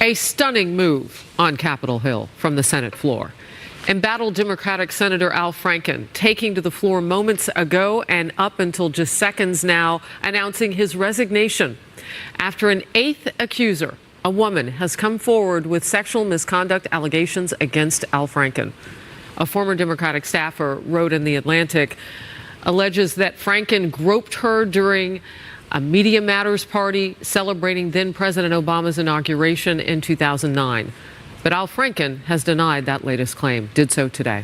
A stunning move on Capitol Hill from the Senate floor. Embattled Democratic Senator Al Franken taking to the floor moments ago and up until just seconds now, announcing his resignation after an eighth accuser, a woman, has come forward with sexual misconduct allegations against Al Franken. A former Democratic staffer wrote in The Atlantic, alleges that Franken groped her during a Media Matters party celebrating then-President Obama's inauguration in 2009. But Al Franken has denied that latest claim, did so today.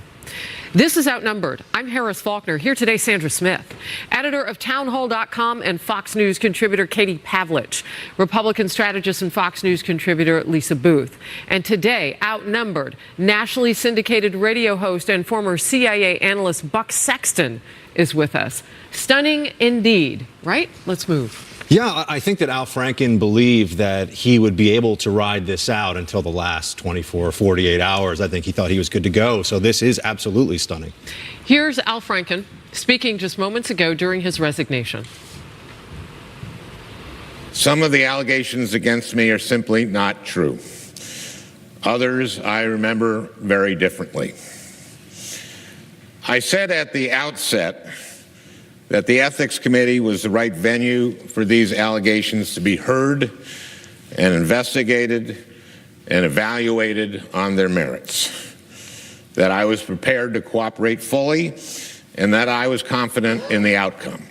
This is Outnumbered. I'm Harris Faulkner. Here today, Sandra Smith, editor of townhall.com and Fox News contributor Katie Pavlich, Republican strategist and Fox News contributor Lisa Booth. And today, Outnumbered, nationally syndicated radio host and former CIA analyst Buck Sexton is with us. Stunning indeed, right? Let's move. Yeah, I think that Al Franken believed that he would be able to ride this out until the last 24 or 48 hours. I think he thought he was good to go. So this is absolutely stunning. Here's Al Franken speaking just moments ago during his resignation. Some of the allegations against me are simply not true. Others I remember very differently. I said at the outset that the Ethics Committee was the right venue for these allegations to be heard and investigated and evaluated on their merits, that I was prepared to cooperate fully, and that I was confident in the outcome.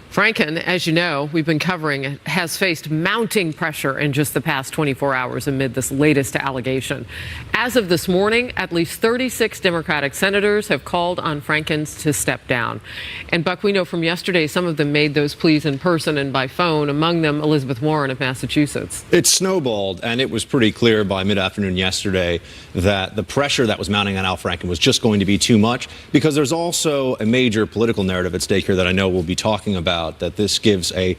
Franken, as you know, we've been covering, has faced mounting pressure in just the past 24 hours amid this latest allegation. As of this morning, at least 36 Democratic senators have called on Franken to step down. And Buck, we know from yesterday, some of them made those pleas in person and by phone, among them Elizabeth Warren of Massachusetts. It snowballed, and it was pretty clear by mid-afternoon yesterday that the pressure that was mounting on Al Franken was just going to be too much, because there's also a major political narrative at stake here that I know we'll be talking about, that this gives a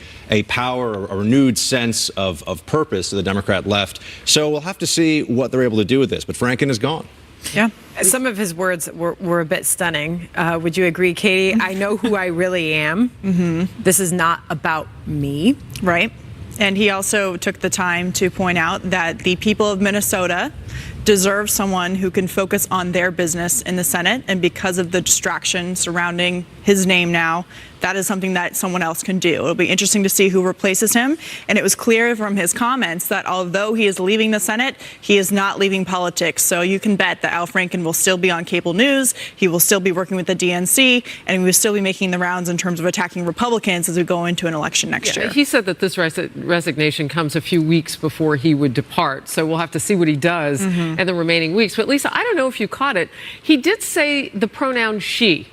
power, a renewed sense of purpose to the Democrat left. So we'll have to see what they're able to do with this. But Franken is gone. Yeah. Some of his words were a bit stunning. Would you agree, Katie? I know who I really am. Mm-hmm. This is not about me. Right. And he also took the time to point out that the people of Minnesota deserve someone who can focus on their business in the Senate. And because of the distraction surrounding his name now, that is something that someone else can do. It'll be interesting to see who replaces him. And it was clear from his comments that although he is leaving the Senate, he is not leaving politics. So you can bet that Al Franken will still be on cable news. He will still be working with the DNC, and he will still be making the rounds in terms of attacking Republicans as we go into an election next year. He said that this resignation comes a few weeks before he would depart. So we'll have to see what he does in the remaining weeks. But Lisa, I don't know if you caught it. He did say the pronoun she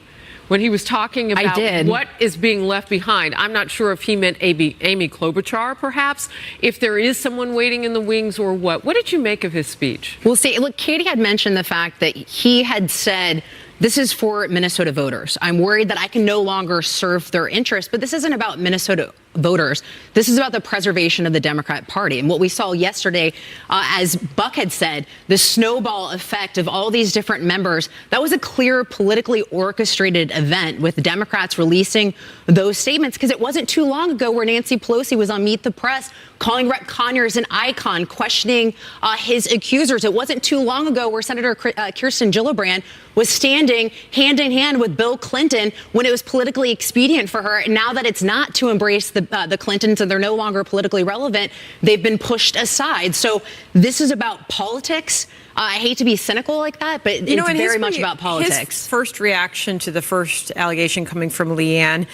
when he was talking about what is being left behind. I'm not sure if he meant Amy Klobuchar, perhaps, if there is someone waiting in the wings or what. What did you make of his speech? Well, see, look, Katie had mentioned the fact that he had said, this is for Minnesota voters. I'm worried that I can no longer serve their interests, but this isn't about Minnesota voters. This is about the preservation of the Democrat Party. And what we saw yesterday, as Buck had said, the snowball effect of all these different members, that was a clear politically orchestrated event with Democrats releasing those statements, because it wasn't too long ago where Nancy Pelosi was on Meet the Press calling Rep. Conyers an icon, questioning his accusers. It wasn't too long ago where Senator Kirsten Gillibrand was standing hand in hand with Bill Clinton when it was politically expedient for her. And now that it's not to embrace the Clintons and they're no longer politically relevant, they've been pushed aside. So this is about politics. I hate to be cynical like that, but it's very much about politics. His first reaction to the first allegation coming from Leanne,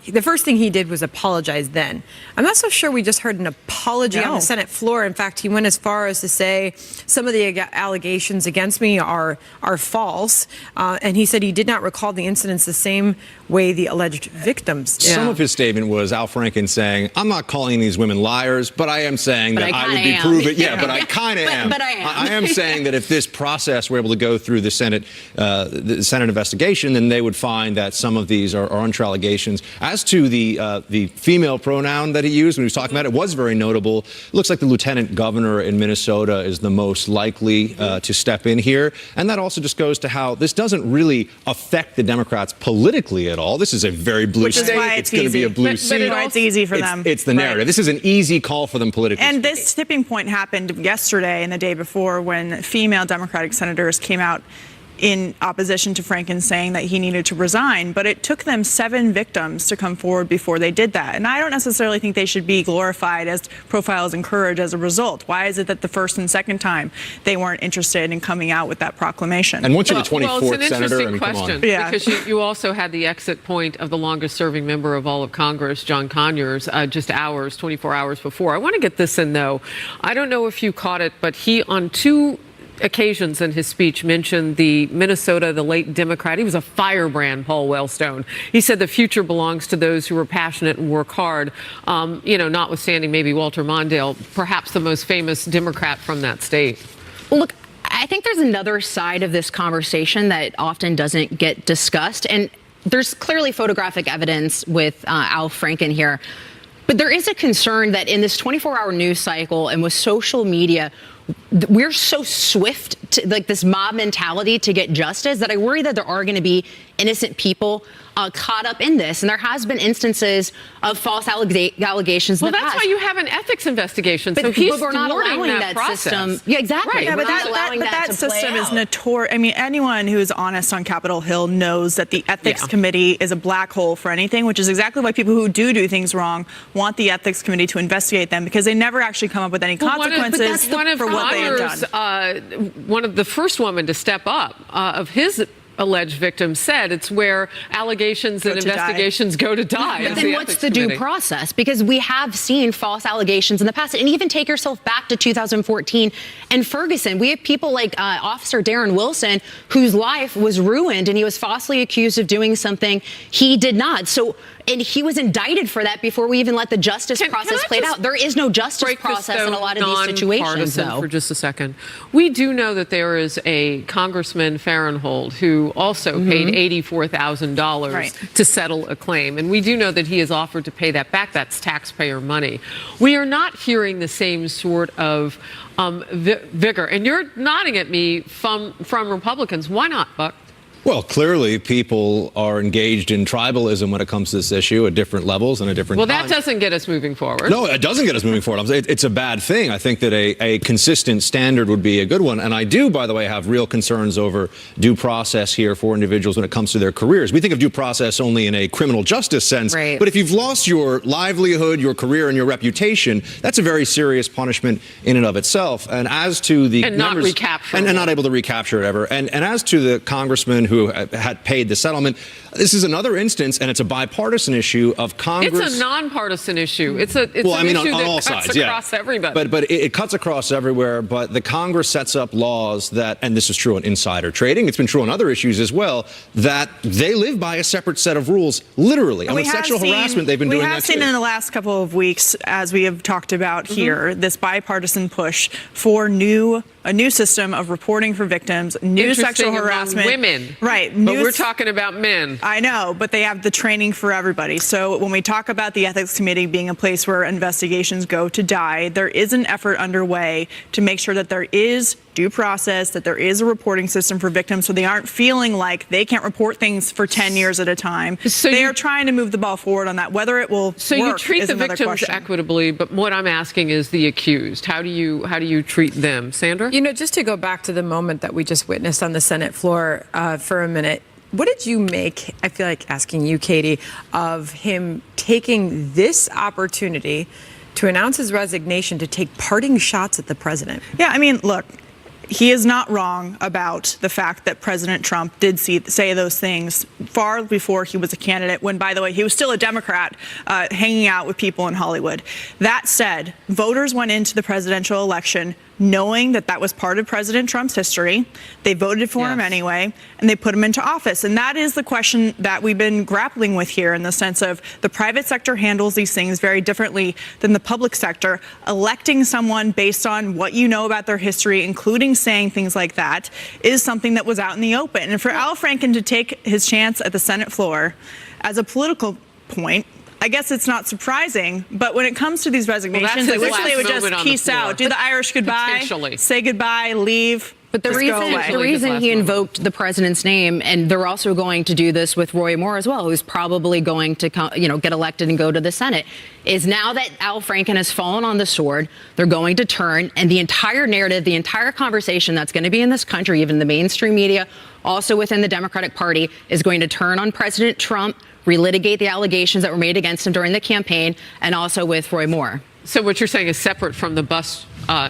the first thing he did was apologize then. I'm not so sure we just heard an apology on the Senate floor. In fact, he went as far as to say some of the allegations against me are false. And he said he did not recall the incidents the same way the alleged victims did. Some of his statement was Al Franken saying, I'm not calling these women liars, but I am saying that I would be proven. Yeah, but I kind of am. But I am. I am saying that if this process were able to go through the Senate investigation, then they would find that some of these are untrue allegations. As to the female pronoun that he used when he was talking about it, was very notable. It looks like the lieutenant governor in Minnesota is the most likely to step in here. And that also just goes to how this doesn't really affect the Democrats politically at all. This is a very blue state. Which is why it's going to be a blue seat. But it's easy for them. It's the narrative. Right. This is an easy call for them politically. And this tipping point happened yesterday and the day before when female Democratic senators came out in opposition to Franken saying that he needed to resign. But it took them 7 victims to come forward before they did that. And I don't necessarily think they should be glorified as profiles encouraged as a result. Why is it that the first and second time they weren't interested in coming out with that proclamation? And once you're the 24th it's an senator, interesting question, Yeah. because you also had the exit point of the longest serving member of all of Congress, John Conyers, just 24 hours before. I want to get this in, though. I don't know if you caught it, but he, on 2 occasions in his speech, mentioned the late Democrat. He was a firebrand, Paul Wellstone. He said the future belongs to those who are passionate and work hard, notwithstanding maybe Walter Mondale, perhaps the most famous Democrat from that state. Well, look, I think there's another side of this conversation that often doesn't get discussed. And there's clearly photographic evidence with Al Franken here. But there is a concern that in this 24-hour news cycle and with social media, we're so swift to, like, this mob mentality to get justice, that I worry that there are going to be innocent people caught up in this. And there has been instances of false allegations. Well, in the that's past. why you have an ethics investigation. But, so he's but we're not allowing that process. system. Yeah, exactly. Right. Yeah, but that system is notorious. I mean, anyone who is honest on Capitol Hill knows that the Ethics Committee is a black hole for anything, which is exactly why people who do things wrong want the Ethics Committee to investigate them, because they never actually come up with any consequences for what they have done. One of the first women to step up of his alleged victim said it's where allegations and investigations go to die. But then what's the due process? Because we have seen false allegations in the past. And even take yourself back to 2014 and Ferguson. We have people like Officer Darren Wilson, whose life was ruined and he was falsely accused of doing something he did not. So, and he was indicted for that before we even let the justice process play out. There is no justice process in a lot of these situations, though. For just a second. We do know that there is a Congressman Farenthold who also paid $84,000 to settle a claim. And we do know that he has offered to pay that back. That's taxpayer money. We are not hearing the same sort of vigor. And you're nodding at me from Republicans. Why not, Buck? Well, clearly people are engaged in tribalism when it comes to this issue at different levels and at different times. Well, that doesn't get us moving forward. No, it doesn't get us moving forward. It's a bad thing. I think that a consistent standard would be a good one. And I do, by the way, have real concerns over due process here for individuals when it comes to their careers. We think of due process only in a criminal justice sense. Right. But if you've lost your livelihood, your career, and your reputation, that's a very serious punishment in and of itself. And as to the not recapture and not able to recapture it ever. And as to the congressman who had paid the settlement, this is another instance, and it's a bipartisan issue of Congress. It's a nonpartisan issue. It's an issue on that all cuts sides, across everybody. But it cuts across everywhere. But the Congress sets up laws that, and this is true on insider trading, it's been true on other issues as well, that they live by a separate set of rules, literally. And with sexual harassment, they've been doing that too. We have seen in the last couple of weeks, as we have talked about here, this bipartisan push for a new system of reporting for victims, new sexual harassment. Women. Right. But we're talking about men. I know, but they have the training for everybody. So when we talk about the Ethics Committee being a place where investigations go to die, there is an effort underway to make sure that there is due process, that there is a reporting system for victims so they aren't feeling like they can't report things for 10 years at a time. So they are trying to move the ball forward on that. Whether it will So work you treat is the another victims question. equitably, but what I'm asking is the accused. How do you treat them? Sandra? You know, just to go back to the moment that we just witnessed on the Senate floor for a minute, what did you make, I feel like asking you, Katie, of him taking this opportunity to announce his resignation to take parting shots at the president? Yeah, I mean, look, he is not wrong about the fact that President Trump did say those things far before he was a candidate, when, by the way, he was still a Democrat hanging out with people in Hollywood. That said, voters went into the presidential election knowing that that was part of President Trump's history. They voted for him anyway, and they put him into office. And that is the question that we've been grappling with here, in the sense of the private sector handles these things very differently than the public sector. Electing someone based on what you know about their history, including including saying things like that, is something that was out in the open. And for Al Franken to take his chance at the Senate floor as a political point, I guess it's not surprising, but when it comes to these resignations, I wish they would just peace out, do the Irish goodbye, say goodbye, leave. But the reason he invoked the president's name, and they're also going to do this with Roy Moore as well, who's probably going to get elected and go to the Senate, is now that Al Franken has fallen on the sword, they're going to turn, and the entire narrative, the entire conversation that's going to be in this country, even the mainstream media, also within the Democratic Party, is going to turn on President Trump, relitigate the allegations that were made against him during the campaign, and also with Roy Moore. So what you're saying is separate from the bus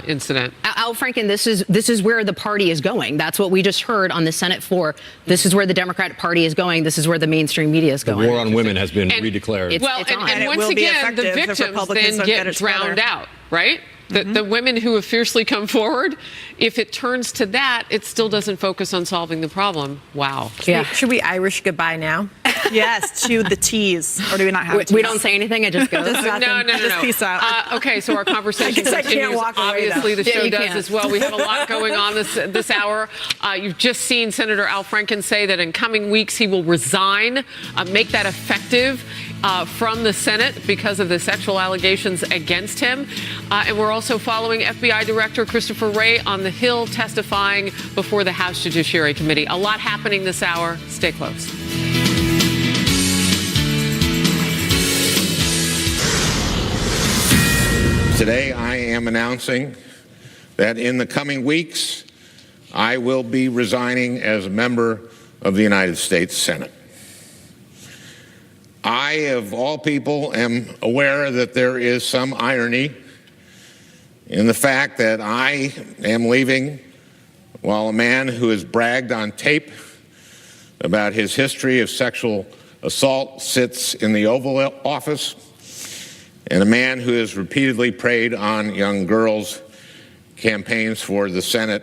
incident. Al Franken, this is where the party is going. That's what we just heard on the Senate floor. This is where the Democratic Party is going. This is where the mainstream media is going. The war on women has been redeclared. And once again, the victims then get drowned out, right? The women who have fiercely come forward, if it turns to that, it still doesn't focus on solving the problem. Wow. Should we Irish goodbye now? Yes, to the T's. Or do we not have T's? We don't say anything, it just goes. No. Just peace out. Okay, so our conversation continues. Obviously, the show does as well. We have a lot going on this hour. You've just seen Senator Al Franken say that in coming weeks he will resign, make that effective from the Senate because of the sexual allegations against him. And we're also following FBI Director Christopher Wray on the Hill testifying before the House Judiciary Committee. A lot happening this hour. Stay close. Today, I am announcing that in the coming weeks, I will be resigning as a member of the United States Senate. I, of all people, am aware that there is some irony in the fact that I am leaving while a man who has bragged on tape about his history of sexual assault sits in the Oval Office, and a man who has repeatedly preyed on young girls campaigns for the Senate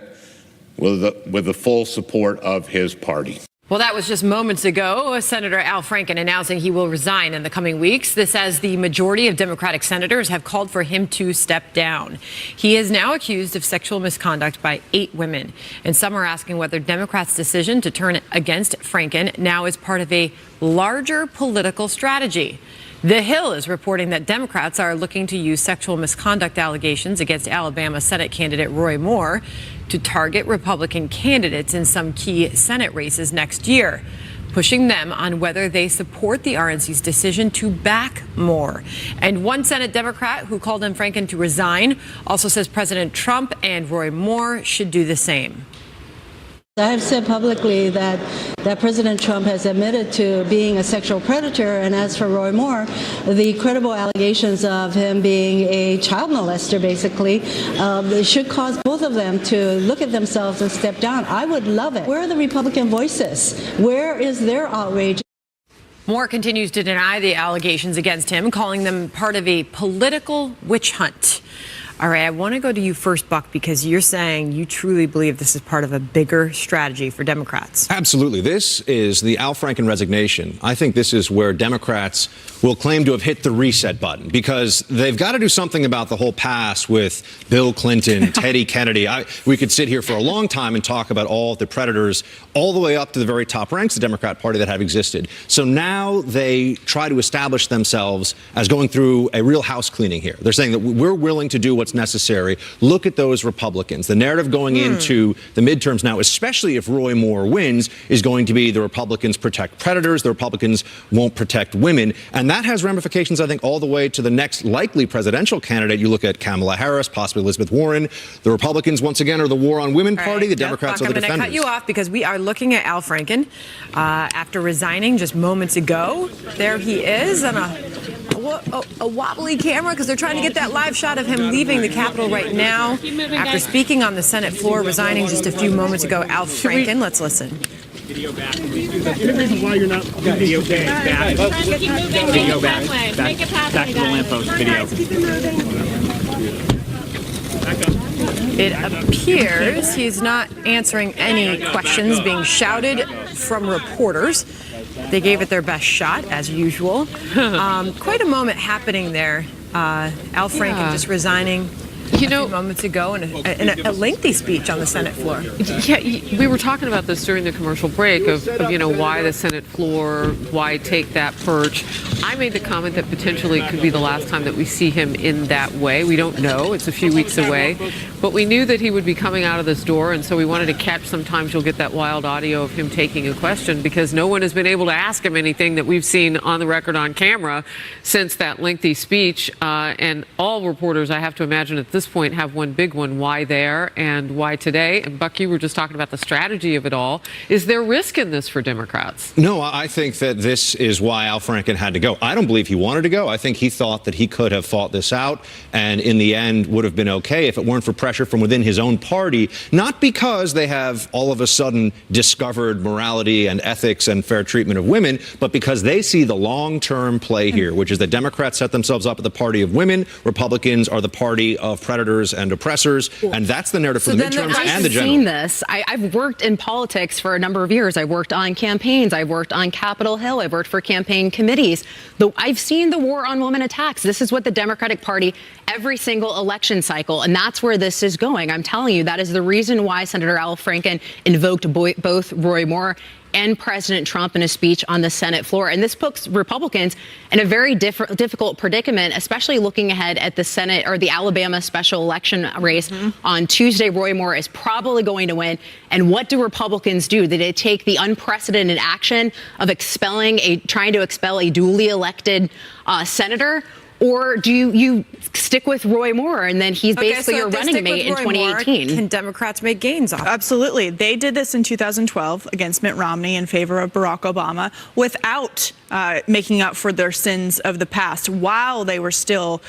with the full support of his party. Well, that was just moments ago. Senator Al Franken announcing he will resign in the coming weeks. This as the majority of Democratic senators have called for him to step down. He is now accused of sexual misconduct by 8 women. And some are asking whether Democrats' decision to turn against Franken now is part of a larger political strategy. The Hill is reporting that Democrats are looking to use sexual misconduct allegations against Alabama Senate candidate Roy Moore to target Republican candidates in some key Senate races next year, pushing them on whether they support the RNC's decision to back Moore. And one Senate Democrat who called on Franken to resign also says President Trump and Roy Moore should do the same. I have said publicly that President Trump has admitted to being a sexual predator, and as for Roy Moore, the credible allegations of him being a child molester, basically, should cause both of them to look at themselves and step down. I would love it. Where are the Republican voices? Where is their outrage? Moore continues to deny the allegations against him, calling them part of a political witch hunt. All right, I want to go to you first, Buck, because you're saying you truly believe this is part of a bigger strategy for Democrats. Absolutely. This is the Al Franken resignation. I think this is where Democrats will claim to have hit the reset button because they've got to do something about the whole past with Bill Clinton, Teddy Kennedy. We could sit here for a long time and talk about all the predators all the way up to the very top ranks of the Democrat Party that have existed. So now they try to establish themselves as going through a real house cleaning here. They're saying that we're willing to do what's necessary. Look at those Republicans. The narrative going into the midterms now, especially if Roy Moore wins, is going to be the Republicans protect predators, the Republicans won't protect women. And that has ramifications, I think, all the way to the next likely presidential candidate. You look at Kamala Harris, possibly Elizabeth Warren. The Republicans, once again, are the war on women party. The Democrats are the defenders. I'm going to cut you off because we are looking at Al Franken after resigning just moments ago. There he is on a wobbly camera because they're trying to get that live shot of him leaving the Capitol right now. After speaking on the Senate floor, resigning just a few moments ago, Al Franken. Let's listen. Video back. Any reason why you're not video back? Video back. Back to the lamppost. Video. It appears he's not answering any questions being shouted from reporters. They gave it their best shot, as usual. Quite a moment happening there. Al Franken just resigning a few moments ago in a lengthy speech on the Senate floor. Yeah, we were talking about this during the commercial break of why the Senate floor, why take that perch. I made the comment that potentially it could be the last time that we see him in that way. We don't know. It's a few weeks away. But we knew that he would be coming out of this door, and so we wanted to catch. Sometimes you'll get that wild audio of him taking a question because no one has been able to ask him anything that we've seen on the record on camera since that lengthy speech. And all reporters, I have to imagine at this point, have one big one. Why there and why today? And Buck, you were just talking about the strategy of it all. Is there risk in this for Democrats? No, I think that this is why Al Franken had to go. I don't believe he wanted to go. I think he thought that he could have fought this out and in the end would have been okay if it weren't for pressure from within his own party, not because they have all of a sudden discovered morality and ethics and fair treatment of women, but because they see the long-term play here, which is that Democrats set themselves up at the party of women, Republicans are the party of predators and oppressors, and that's the narrative for the midterms and the general. I've seen this. I've worked in politics for a number of years. I worked on campaigns. I worked on Capitol Hill. I worked for campaign committees. I've seen the war on women attacks. This is what the Democratic Party every single election cycle, and that's where this is going. I'm telling you, that is the reason why Senator Al Franken invoked both Roy Moore and President Trump in a speech on the Senate floor. And this puts Republicans in a very difficult predicament, especially looking ahead at the Senate or the Alabama special election race on Tuesday. Roy Moore is probably going to win. And what do Republicans do? Do they take the unprecedented action of trying to expel a duly elected senator? Or do you stick with Roy Moore and then he's basically your running mate in 2018? Can Democrats make gains off? Absolutely. They did this in 2012 against Mitt Romney in favor of Barack Obama without making up for their sins of the past while they were still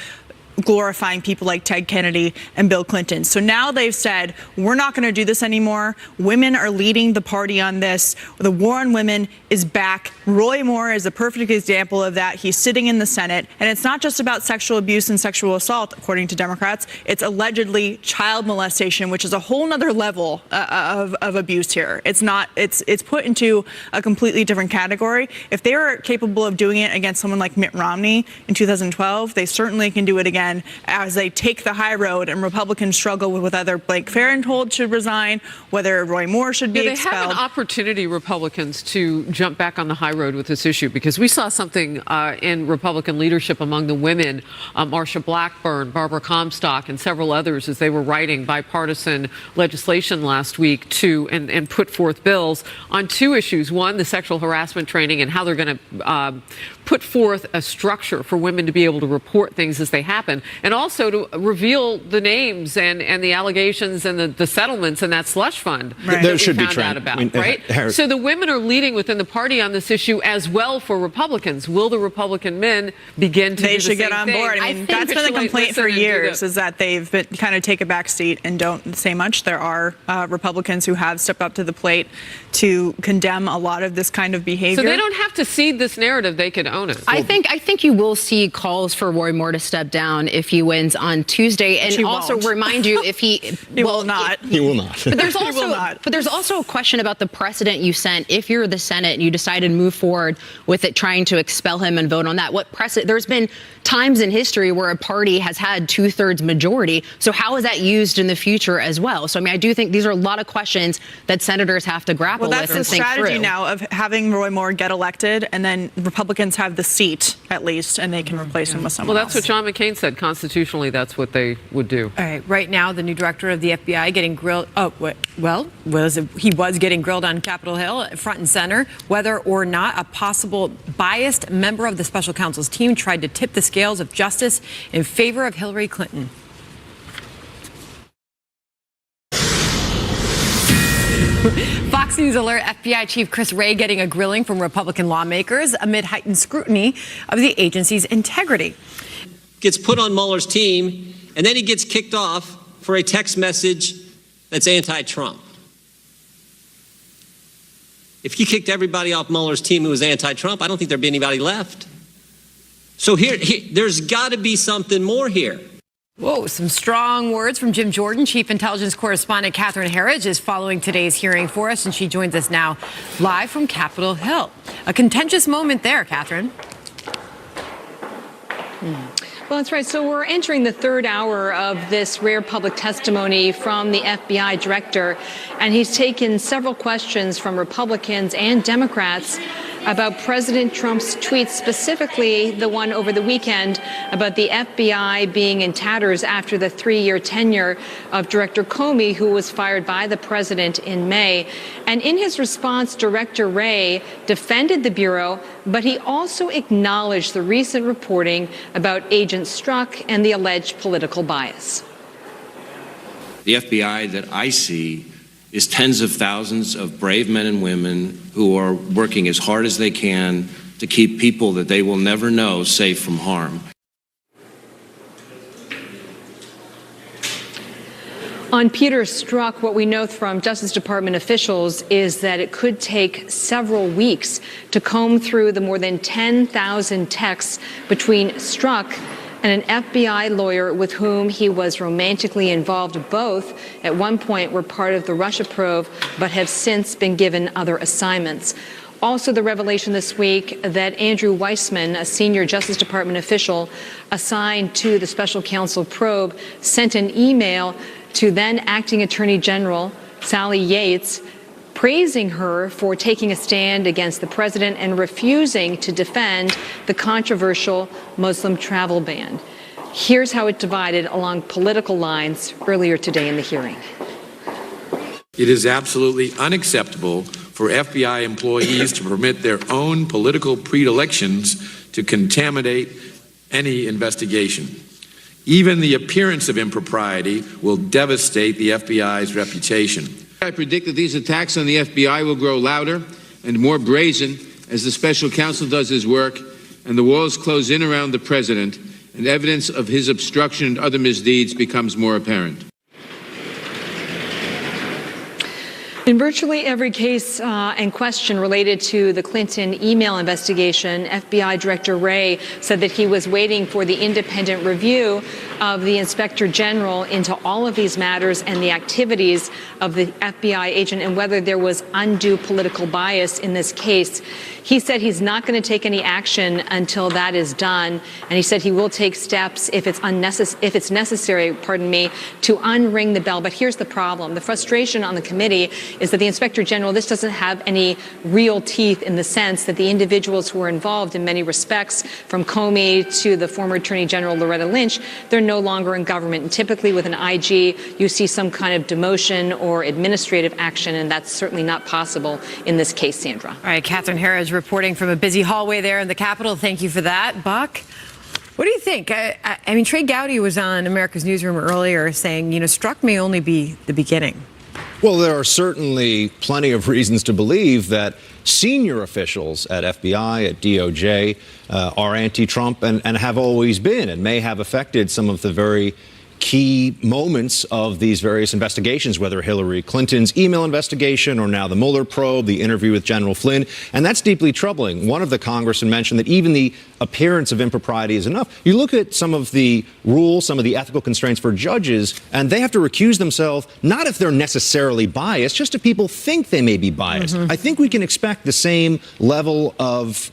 glorifying people like Ted Kennedy and Bill Clinton. So now they've said, we're not going to do this anymore. Women are leading the party on this. The war on women is back. Roy Moore is a perfect example of that. He's sitting in the Senate, and it's not just about sexual abuse and sexual assault, according to Democrats. It's allegedly child molestation, which is a whole nother level of abuse here. It's put into a completely different category. If they were capable of doing it against someone like Mitt Romney in 2012, they certainly can do it again as they take the high road and Republicans struggle with whether Blake Farenthold should resign, whether Roy Moore should be expelled. They have an opportunity, Republicans, to jump back on the high road with this issue because we saw something in Republican leadership among the women, Marsha Blackburn, Barbara Comstock, and several others as they were writing bipartisan legislation last week and put forth bills on two issues. One, the sexual harassment training and how they're going to put forth a structure for women to be able to report things as they happen, and also to reveal the names and the allegations and the settlements in that slush fund that There we should be found out about, right? Harris. So the women are leading within the party on this issue as well for Republicans. Will the Republican men begin to do the same thing? They should get on board. I mean, that's been a complaint for years, is that they've been kind of take a back seat and don't say much. There are Republicans who have stepped up to the plate to condemn a lot of this kind of behavior. So they don't have to cede this narrative. They can own it. I think you will see calls for Roy Moore to step down if he wins on Tuesday, and also remind you if he will not. He will not. But there's also a question about the precedent you sent. If you're the Senate and you decided to move forward with it, trying to expel him and vote on that, what precedent? There's been times in history where a party has had 2/3 majority. So how is that used in the future as well? So I mean, I do think these are a lot of questions that senators have to grapple with and think through. Well, that's the strategy now of having Roy Moore get elected, and then Republicans have the seat at least, and they can replace him with someone else. Well, that's what John McCain said. Constitutionally, that's what they would do. All right. Right now, the new director of the FBI getting grilled. He was getting grilled on Capitol Hill, front and center, whether or not a possible biased member of the special counsel's team tried to tip the scales of justice in favor of Hillary Clinton. Fox News alert FBI Chief Chris Wray getting a grilling from Republican lawmakers amid heightened scrutiny of the agency's integrity. Gets put on Mueller's team, and then he gets kicked off for a text message that's anti-Trump. If you kicked everybody off Mueller's team who was anti-Trump, I don't think there'd be anybody left. So there's got to be something more here. Whoa, some strong words from Jim Jordan. Chief Intelligence Correspondent Catherine Herridge is following today's hearing for us, and she joins us now live from Capitol Hill. A contentious moment there, Catherine. Well, that's right. So we're entering the third hour of this rare public testimony from the FBI director, and he's taken several questions from Republicans and Democrats about President Trump's tweets, specifically the one over the weekend about the FBI being in tatters after the 3-year tenure of Director Comey, who was fired by the president in May. And in his response, Director Wray defended the Bureau, but he also acknowledged the recent reporting about Agent Strzok and the alleged political bias. The FBI that I see is tens of thousands of brave men and women who are working as hard as they can to keep people that they will never know safe from harm. On Peter Strzok, what we know from Justice Department officials is that it could take several weeks to comb through the more than 10,000 texts between Strzok and an FBI lawyer with whom he was romantically involved. Both, at one point, were part of the Russia probe, but have since been given other assignments. Also, the revelation this week that Andrew Weissman, a senior Justice Department official assigned to the special counsel probe, sent an email to then acting Attorney General Sally Yates, praising her for taking a stand against the president and refusing to defend the controversial Muslim travel ban. Here's how it divided along political lines earlier today in the hearing. It is absolutely unacceptable for FBI employees to permit their own political predilections to contaminate any investigation. Even the appearance of impropriety will devastate the FBI's reputation. I predict that these attacks on the FBI will grow louder and more brazen as the special counsel does his work and the walls close in around the president and evidence of his obstruction and other misdeeds becomes more apparent. In virtually every case and question related to the Clinton email investigation, FBI Director Wray said that he was waiting for the independent review of the Inspector General into all of these matters and the activities of the FBI agent and whether there was undue political bias in this case. He said he's not going to take any action until that is done, and he said he will take steps if it's necessary, to unring the bell. But here's the problem. The frustration on the committee is that the Inspector General, this doesn't have any real teeth in the sense that the individuals who are involved in many respects, from Comey to the former Attorney General Loretta Lynch, they're no longer in government. And typically with an IG, you see some kind of demotion or administrative action, and that's certainly not possible in this case, Sandra. All right, Catherine Harris reporting from a busy hallway there in the Capitol. Thank you for that. Buck, what do you think? I mean, Trey Gowdy was on America's Newsroom earlier saying, Strzok may only be the beginning. Well, there are certainly plenty of reasons to believe that senior officials at FBI, at DOJ, are anti-Trump and have always been, and may have affected some of the very key moments of these various investigations, whether Hillary Clinton's email investigation or now the Mueller probe, the interview with General Flynn. And that's deeply troubling. One of the congressmen mentioned that even the appearance of impropriety is enough. You look at some of the rules, some of the ethical constraints for judges, and they have to recuse themselves, not if they're necessarily biased, just if people think they may be biased. I think we can expect the same level of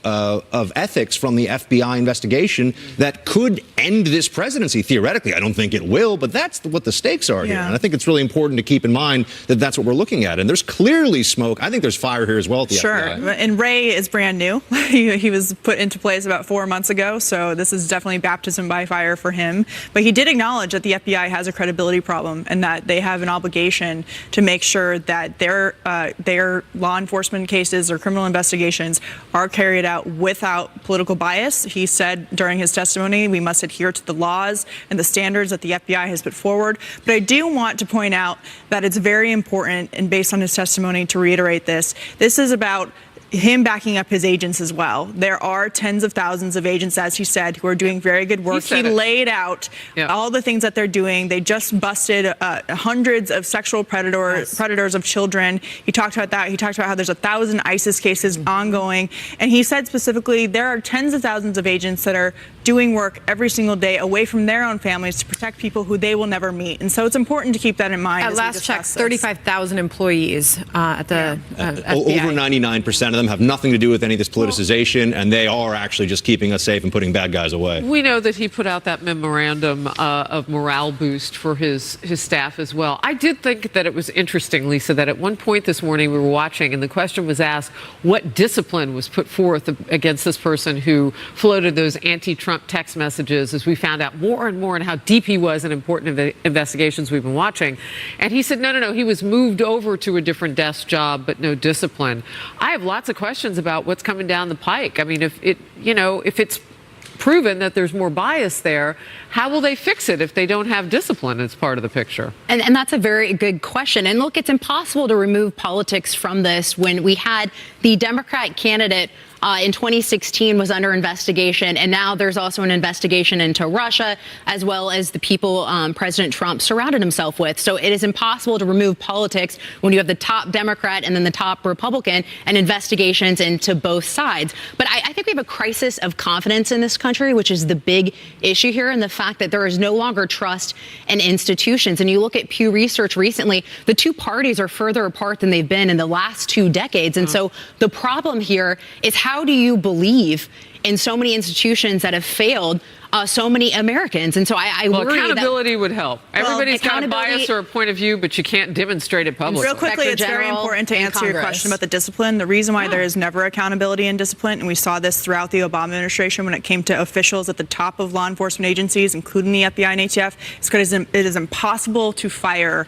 ethics from the FBI investigation that could end this presidency. Theoretically, I don't think it will, but that's what the stakes are here. And I think it's really important to keep in mind that that's what we're looking at. And there's clearly smoke. I think there's fire here as well at the FBI. And Wray is brand new. He was put into place about 4 months ago, so this is definitely baptism by fire for him. But he did acknowledge that the FBI has a credibility problem and that they have an obligation to make sure that their law enforcement cases or criminal investigations are carried out without political bias. He said during his testimony, we must adhere to the laws and the standards that the FBI has put forward. But I do want to point out that it's very important, and based on his testimony, to reiterate this is about him backing up his agents as well. There are tens of thousands of agents, as he said, who are doing very good work. He laid out all the things that they're doing. They just busted hundreds of sexual predators of children. He talked about that. He talked about how there's 1,000 ISIS cases ongoing. And he said specifically there are tens of thousands of agents that are doing work every single day away from their own families to protect people who they will never meet. And so it's important to keep that in mind. At last check, 35,000 employees at the FBI. Over 99% of of them have nothing to do with any of this politicization, and they are actually just keeping us safe and putting bad guys away. We know that he put out that memorandum of morale boost for his staff as well. I did think that it was interesting, Lisa, that at one point this morning we were watching, and the question was asked, what discipline was put forth against this person who floated those anti-Trump text messages, as we found out more and more and how deep he was in important investigations we've been watching. And he said, no, he was moved over to a different desk job, but no discipline. I have lots of questions about what's coming down the pike. I mean, if it's proven that there's more bias there, how will they fix it if they don't have discipline as part of the picture? And that's a very good question. And look, it's impossible to remove politics from this when we had the Democrat candidate in 2016 was under investigation, and now there's also an investigation into Russia, as well as the people President Trump surrounded himself with. So it is impossible to remove politics when you have the top Democrat and then the top Republican and investigations into both sides. But I think we have a crisis of confidence in this country, which is the big issue here, and the fact that there is no longer trust in institutions. And you look at Pew Research recently, the two parties are further apart than they've been in the last 2 decades. And so the problem here is, how do you believe in so many institutions that have failed so many Americans? And so I worry accountability would help. Everybody's got a accountability- bias or a point of view, but you can't demonstrate it publicly. Real quickly, it's very important to answer your question about the discipline. The reason why there is never accountability and discipline, and we saw this throughout the Obama administration when it came to officials at the top of law enforcement agencies, including the FBI and ATF, is because it is impossible to fire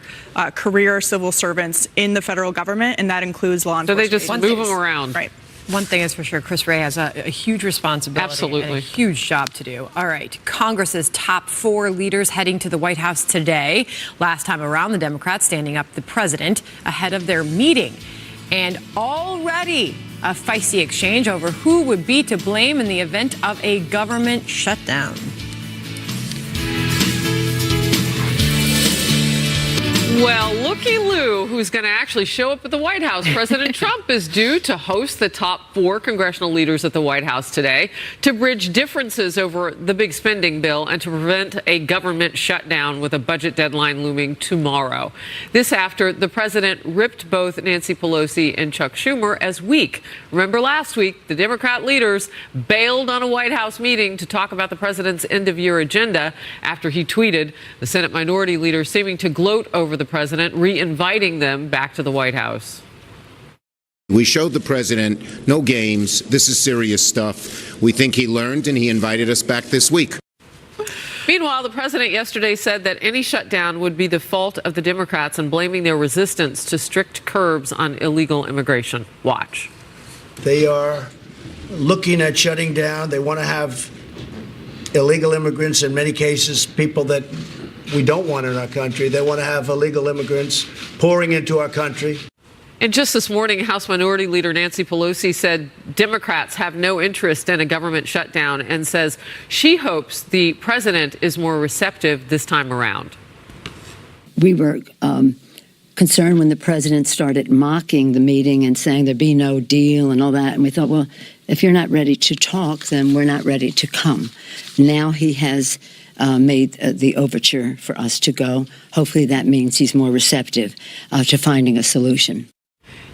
career civil servants in the federal government, and that includes law enforcement. So they just move them around. Right. One thing is for sure, Chris Wray has a huge responsibility and a huge job to do. All right, Congress's top 4 leaders heading to the White House today. Last time around, the Democrats standing up the president ahead of their meeting. And already a feisty exchange over who would be to blame in the event of a government shutdown. Well, looky Lou, who's going to actually show up at the White House. President Trump is due to host the top 4 congressional leaders at the White House today to bridge differences over the big spending bill and to prevent a government shutdown with a budget deadline looming tomorrow. This after the president ripped both Nancy Pelosi and Chuck Schumer as weak. Remember last week, the Democrat leaders bailed on a White House meeting to talk about the president's end-of-year agenda after he tweeted the Senate minority leader seeming to gloat over the president, re-inviting them back to the White House. We showed the president no games. This is serious stuff. We think he learned, and he invited us back this week. Meanwhile, the president yesterday said that any shutdown would be the fault of the Democrats and blaming their resistance to strict curbs on illegal immigration. Watch. They are looking at shutting down. They want to have illegal immigrants, in many cases, people that we don't want in our country. They want to have illegal immigrants pouring into our country. And just this morning, House Minority Leader Nancy Pelosi said Democrats have no interest in a government shutdown and says she hopes the president is more receptive this time around. We were concerned when the president started mocking the meeting and saying there'd be no deal and all that. And we thought, well, if you're not ready to talk, then we're not ready to come. Now he has made the overture for us to go. Hopefully that means he's more receptive to finding a solution.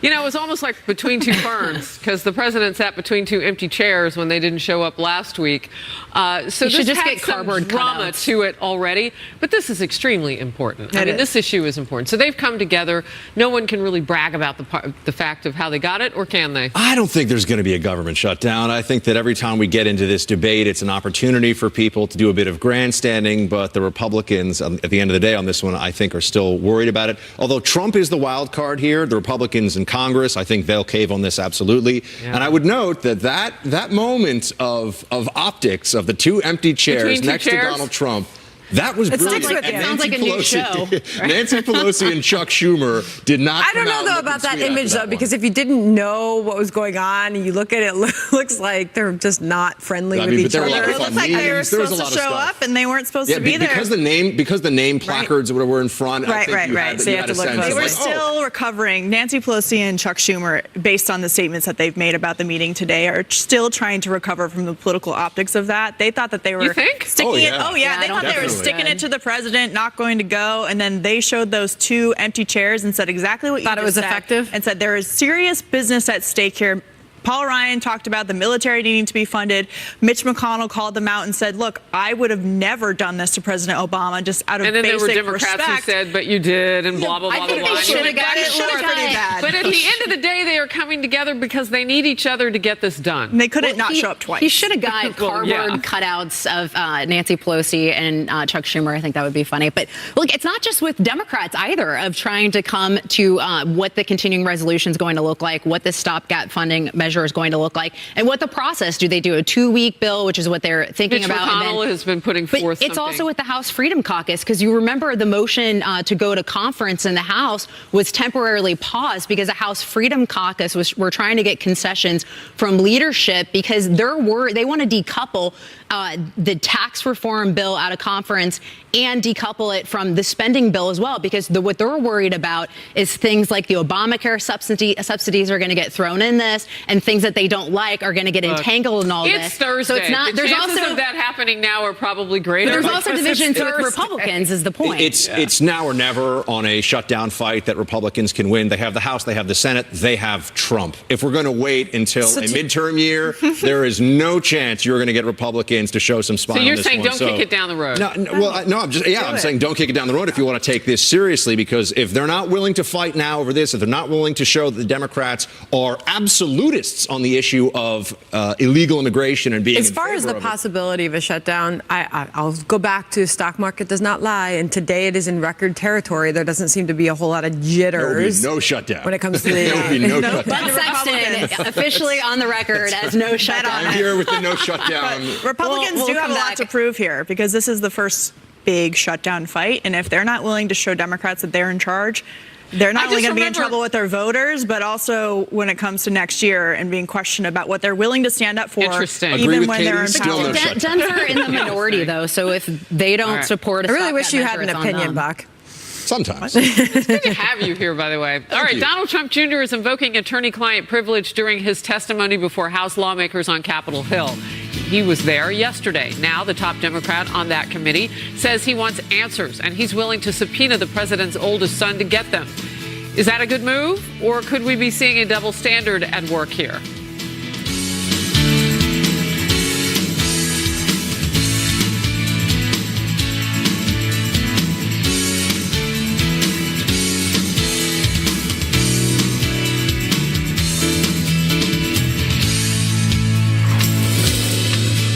You know, it was almost like between two ferns, because the president sat between 2 empty chairs when they didn't show up last week. So should this just had get some cardboard drama cutouts. to it already, but this is extremely important. I mean, this issue is important. So they've come together. No one can really brag about the fact of how they got it, or can they? I don't think there's going to be a government shutdown. I think that every time we get into this debate, it's an opportunity for people to do a bit of grandstanding, but the Republicans, at the end of the day on this one, I think are still worried about it. Although Trump is the wild card here, the Republicans in Congress, I think they'll cave on this absolutely. Yeah. And I would note that moment of optics of the 2 empty chairs next to Donald Trump, that was brilliant. It sounds like a new show. Nancy Pelosi and Chuck Schumer did not. I don't know though about that image though, because if you didn't know what was going on and you look at it, looks like they're just not friendly with each other. It looks like they were supposed to show up and they weren't supposed to be there. Because the name placards were in front. Right. So you have to look closely. They were still recovering. Nancy Pelosi and Chuck Schumer, based on the statements that they've made about the meeting today, are still trying to recover from the political optics of that. They thought that they were sticking it. Oh yeah, they thought they were sticking it to the president, not going to go, and then they showed those 2 empty chairs and said exactly what you thought it was said, effective, and said there is serious business at stake here. Paul Ryan talked about the military needing to be funded. Mitch McConnell called them out and said, look, I would have never done this to President Obama just out of basic respect. And then there were Democrats who said, but you did, and blah, blah, blah, I think blah. they should have got it. Pretty bad. But at the end of the day, they are coming together because they need each other to get this done. And they couldn't show up twice. He should have got cardboard cutouts of Nancy Pelosi and Chuck Schumer. I think that would be funny. But look, it's not just with Democrats either of trying to come to what the continuing resolution is going to look like, what the stopgap funding measure is going to look like, and what the process. Do they do a 2-week bill, which is what they're thinking Mitch about? McConnell has been putting forth It's also with the House Freedom Caucus, because you remember the motion to go to conference in the House was temporarily paused because the House Freedom Caucus were trying to get concessions from leadership because they want to decouple the tax reform bill out of conference and decouple it from the spending bill as well, because what they're worried about is things like the Obamacare subsidies are going to get thrown in this, and things that they don't like are going to get entangled in all this. It's Thursday. So it's not. The There's chances also of that happening now are probably greater. But there's also divisions with Thursday. Republicans, is the point. It's now or never on a shutdown fight that Republicans can win. They have the House, they have the Senate, they have Trump. If we're going to wait until a midterm year, there is no chance you're going to get Republicans to show some spine. So you're on this saying one. don't kick it down the road? I'm saying don't kick it down the road if you want to take this seriously, because if they're not willing to fight now over this, if they're not willing to show that the Democrats are absolutists on the issue of illegal immigration and being as far as the possibility of a shutdown, I'll go back to stock market does not lie, and today it is in record territory. There doesn't seem to be a whole lot of jitters. No shutdown when it comes to the. There will be no shutdown. Bud Sexton officially on the record as no shutdown. I'm here with the no shutdown. Republicans do have a lot to prove here, because this is the first big shutdown fight, and if they're not willing to show Democrats that they're in charge, they're not only going to be in trouble with their voters, but also when it comes to next year and being questioned about what they're willing to stand up for, even when they're in power. Dems are in the minority, though, so if they don't support a I really wish stopgap you had an measure, it's on opinion, them. Buck. Sometimes. It's good to have you here, by the way. All right, you. Donald Trump Jr. is invoking attorney-client privilege during his testimony before House lawmakers on Capitol Hill. He was there yesterday. Now, the top Democrat on that committee says he wants answers, and he's willing to subpoena the president's oldest son to get them. Is that a good move, or could we be seeing a double standard at work here?